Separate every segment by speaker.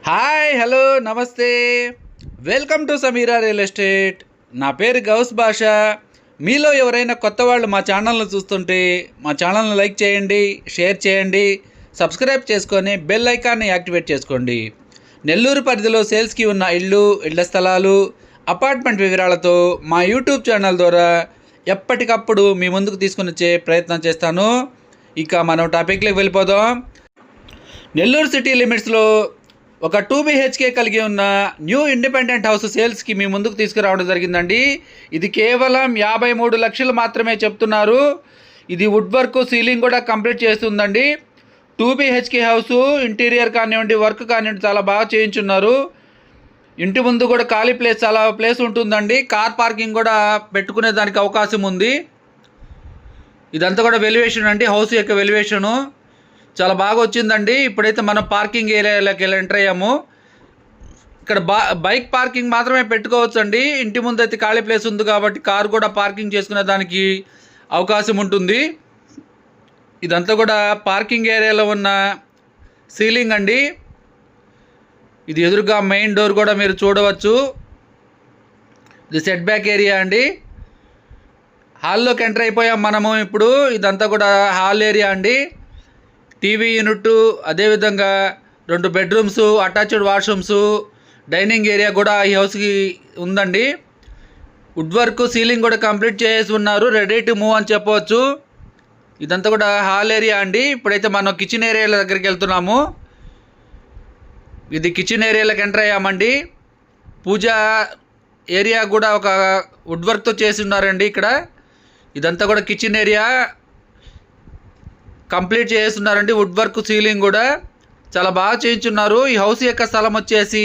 Speaker 1: Hi hello నమస్తే. Welcome to Sameera real estate. నా పేరు గౌస్ భాషా. మీలో ఎవరైనా కొత్త వాళ్ళు మా ఛానల్ను చూస్తుంటే మా ఛానల్ని లైక్ చేయండి, షేర్ చేయండి, సబ్స్క్రైబ్ చేసుకొని బెల్ ఐకాన్ని యాక్టివేట్ చేసుకోండి. నెల్లూరు పరిధిలో సేల్స్కి ఉన్న ఇళ్ల స్థలాలు, అపార్ట్మెంట్ వివరాలతో మా యూట్యూబ్ ఛానల్ ద్వారా ఎప్పటికప్పుడు మీ ముందుకు తీసుకుని వచ్చే ప్రయత్నం చేస్తాను. ఇక మనం టాపిక్లోకి వెళ్ళిపోదాం. నెల్లూరు సిటీ లిమిట్స్లో ఒక 2 BHK కలిగి ఉన్న న్యూ ఇండిపెండెంట్ హౌస్ సేల్స్కి మీ ముందుకు తీసుకురావడం జరిగిందండి. ఇది కేవలం 53 లక్షలు మాత్రమే చెప్తున్నారు. ఇది వుడ్ వర్క్, సీలింగ్ కూడా కంప్లీట్ చేస్తుందండి. 2 BHK హౌస్ ఇంటీరియర్ కానివ్వండి, వర్క్ కానివ్వండి చాలా బాగా చేయించున్నారు. ఇంటి ముందు కూడా ఖాళీ చాలా ప్లేస్ ఉంటుందండి. కార్ పార్కింగ్ కూడా పెట్టుకునే దానికి అవకాశం ఉంది. ఇదంతా కూడా వెల్యువేషన్ అండి, హౌస్ యొక్క వెల్యువేషను చాలా బాగా వచ్చిందండి. ఇప్పుడైతే మనం పార్కింగ్ ఏరియాలోకి ఎంటర్ అయ్యాము. ఇక్కడ బైక్ పార్కింగ్ మాత్రమే పెట్టుకోవచ్చు అండి. ఇంటి ముందు అయితే ఖాళీ ప్లేస్ ఉంది కాబట్టి కారు కూడా పార్కింగ్ చేసుకునే దానికి అవకాశం ఉంటుంది. ఇదంతా కూడా పార్కింగ్ ఏరియాలో ఉన్న సీలింగ్ అండి. ఇది ఎదురుగా మెయిన్ డోర్ కూడా మీరు చూడవచ్చు. ఇది సెట్ బ్యాక్ ఏరియా అండి. హాల్లోకి ఎంటర్ అయిపోయాం మనము ఇప్పుడు. ఇదంతా కూడా హాల్ ఏరియా అండి. టీవీ యూనిట్, అదేవిధంగా 2 bedrooms, attached washrooms, dining area కూడా ఈ హౌస్కి ఉందండి. వుడ్ వర్క్, సీలింగ్ కూడా కంప్లీట్ చేసి ఉన్నారు. రెడీ టు మూవ్ అని చెప్పవచ్చు. ఇదంతా కూడా హాల్ ఏరియా అండి. ఇప్పుడైతే మనం కిచెన్ ఏరియాల దగ్గరికి వెళ్తున్నాము. ఇది కిచెన్ ఏరియాలోకి ఎంటర్ అయ్యామండి. పూజ ఏరియా కూడా ఒక వుడ్ వర్క్తో చేసి ఉన్నారండి ఇక్కడ. ఇదంతా కూడా కిచెన్ ఏరియా కంప్లీట్ చేస్తున్నారండి. వుడ్ వర్క్, సీలింగ్ కూడా చాలా బాగా చేయించున్నారు. ఈ హౌస్ యొక్క స్థలం వచ్చేసి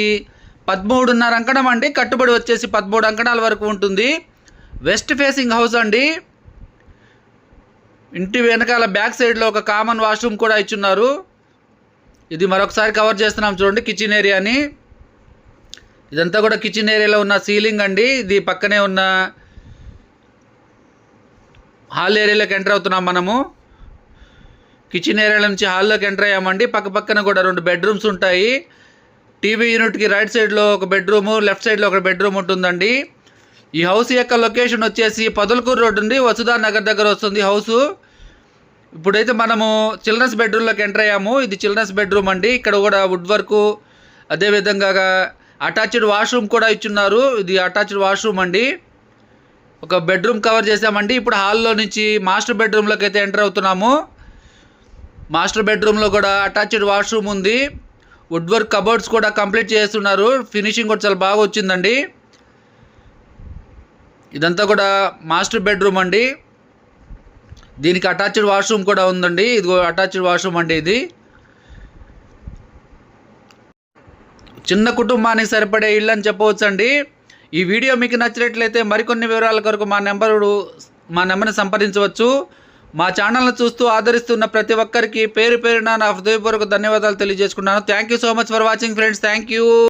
Speaker 1: 13.5 అంకణం అండి. కట్టుబడి వచ్చేసి 13 అంకణాల వరకు ఉంటుంది. వెస్ట్ ఫేసింగ్ హౌస్ అండి. ఇంటి వెనకాల బ్యాక్ సైడ్లో ఒక కామన్ వాష్రూమ్ కూడా ఇచ్చున్నారు. ఇది మరొకసారి కవర్ చేస్తున్నాం చూడండి కిచెన్ ఏరియాని. ఇదంతా కూడా కిచెన్ ఏరియాలో ఉన్న సీలింగ్ అండి. ఇది పక్కనే ఉన్న హాల్ ఏరియాలోకి ఎంటర్ అవుతున్నాం మనము. కిచెన్ ఏరియా నుంచి హాల్లోకి ఎంటర్ అయ్యామండి. పక్కన కూడా 2 బెడ్రూమ్స్ ఉంటాయి. టీవీ యూనిట్కి రైట్ సైడ్లో ఒక బెడ్రూము, లెఫ్ట్ సైడ్లో ఒక బెడ్రూమ్ ఉంటుందండి. ఈ హౌస్ యొక్క లొకేషన్ వచ్చేసి పొదలకూరు రోడ్ ఉంది, వసుధా నగర్ దగ్గర వస్తుంది హౌసు. ఇప్పుడైతే మనము చిల్డ్రన్స్ బెడ్రూమ్లోకి ఎంటర్ అయ్యాము. ఇది చిల్డ్రన్స్ బెడ్రూమ్ అండి. ఇక్కడ కూడా వుడ్ వర్క్, అదేవిధంగా అటాచ్డ్ వాష్రూమ్ కూడా ఇచ్చున్నారు. ఇది అటాచ్డ్ వాష్రూమ్ అండి. ఒక బెడ్రూమ్ కవర్ చేసామండి. ఇప్పుడు హాల్లో నుంచి మాస్టర్ బెడ్రూమ్లోకి అయితే ఎంటర్ అవుతున్నాము. మాస్టర్ బెడ్రూమ్లో కూడా అటాచ్డ్ వాష్రూమ్ ఉంది. వుడ్ వర్క్ కబోర్డ్స్ కూడా కంప్లీట్ చేస్తున్నారు. ఫినిషింగ్ కూడా చాలా బాగా వచ్చిందండి. ఇదంతా కూడా మాస్టర్ బెడ్రూమ్ అండి. దీనికి అటాచ్డ్ వాష్రూమ్ కూడా ఉందండి. ఇది అటాచ్డ్ వాష్రూమ్ అండి. ఇది చిన్న కుటుంబానికి సరిపడే ఇల్లు అని చెప్పవచ్చు అండి. ఈ వీడియో మీకు నచ్చినట్లయితే మరికొన్ని వివరాల కొరకు మా నెంబర్ని సంప్రదించవచ్చు. మా ఛానల్ను చూస్తూ ఆదరిస్తున్న ప్రతి ఒక్కరికి పేరు పేరున నా హృదయపూర్వక ధన్యవాదాలు తెలియజేసుకున్నాను. Thank you so much for watching friends. Thank you.